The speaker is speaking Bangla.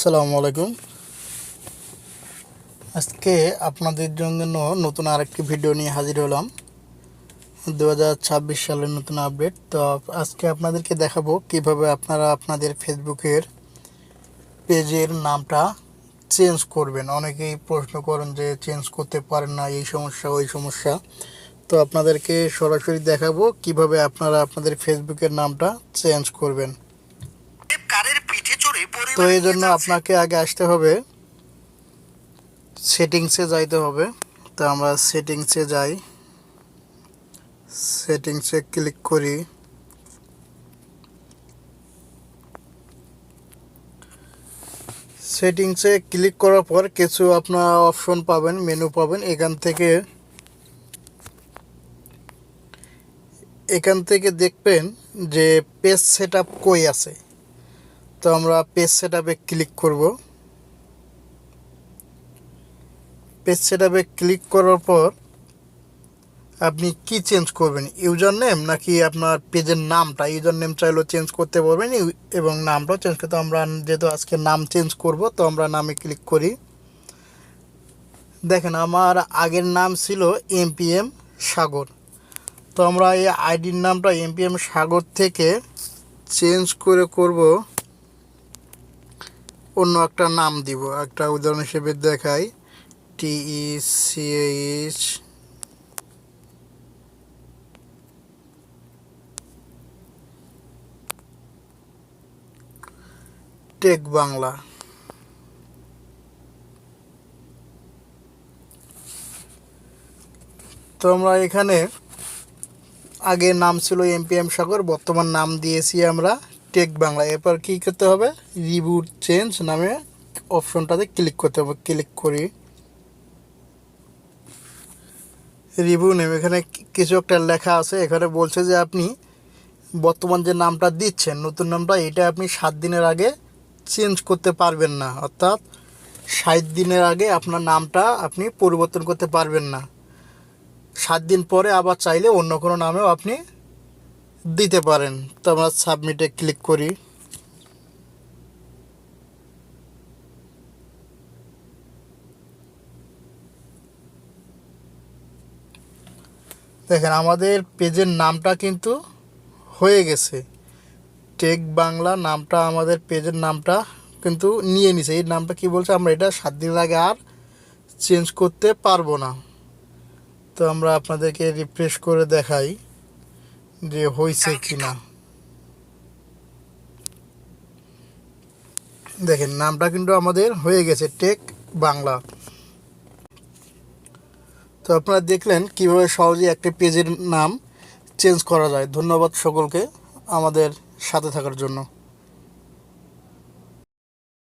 আসসালামু আলাইকুম। আজকে আপনাদের জন্য নতুন আরেকটি ভিডিও নিয়ে হাজির হলাম। 2026 সালের নতুন আপডেট। তো আজকে আপনাদেরকে দেখাবো কিভাবে আপনারা আপনাদের ফেসবুকের পেজের নামটা চেঞ্জ করবেন। অনেকেই প্রশ্ন করেন যে চেঞ্জ করতে পারেন না, এই সমস্যা ওই সমস্যা। তো আপনাদেরকে সরাসরি দেখাবো কিভাবে আপনারা আপনাদের ফেসবুকের নামটা চেঞ্জ করবেন। তো এই জন্য আপনাকে আগে আসতে হবে সেটিংসে যাইতে হবে। তো আমরা সেটিংসে যাই, সেটিংসে ক্লিক করি। সেটিংসে ক্লিক করার পর কিছু আপনার অপশন পাবেন, মেনু পাবেন। এখান থেকে দেখবেন যে পেজ সেটআপ কই আছে। তো আমরা পেজ সেটআপে ক্লিক করব। পেজ সেটআপে ক্লিক করার পর আপনি কি চেঞ্জ করবেন, ইউজার নেম নাকি আপনার পেজের নামটা? ইউজার নেম চাইলেও চেঞ্জ করতে পারবেন এবং নামটাও চেঞ্জ করতে। আমরা যেহেতু আজকে নাম চেঞ্জ করব, তো আমরা নামে ক্লিক করি। দেখেন আমার আগের নাম ছিল এমপিএম সাগর। তো আমরা এই আইডির নামটা এমপিএম সাগর থেকে চেঞ্জ করে করব, অন্য একটা নাম দিব। একটা উদাহরণ হিসেবে দেখাই, TECH টেক বাংলা। তো আমরা এখানে আগে নাম ছিল এমপিএম সাগর, বর্তমান নাম দিয়েছি আমরা টেক বাংলা। এরপর কী করতে হবে, রিবুট চেঞ্জ নামে অপশনটাতে ক্লিক করতে হবে। ক্লিক করি, রিভিউ নেম। এখানে কিছু একটা লেখা আছে, এখানে বলছে যে আপনি বর্তমান যে নামটা দিচ্ছেন, নতুন নামটা, এটা আপনি 7 দিনের আগে চেঞ্জ করতে পারবেন না। অর্থাৎ 60 দিনের আগে আপনার নামটা আপনি পরিবর্তন করতে পারবেন না। 7 দিন পরে আবার চাইলে অন্য কোনো নামেও আপনি দিতে পারেন। তো আমরা সাবমিটে ক্লিক করি। দেখেন আমাদের পেজের নামটা কিন্তু হয়ে গেছে, টেক বাংলা নামটা, আমাদের পেজের নামটা কিন্তু নিয়ে নিছে। এই নামটা কি বলছে, আমরা এটা 7 দিনের আগে আর চেঞ্জ করতে পারবো না। তো আমরা আপনাদেরকে রিফ্রেশ করে দেখাই যে হয়েছে কি না। দেখেন নামটা কিন্তু আমাদের হয়ে গেছে টেক বাংলা। তো আপনারা দেখলেন কিভাবে সহজে একটা পেজের নাম চেঞ্জ করা যায়। ধন্যবাদ সকলকে আমাদের সাথে থাকার জন্য।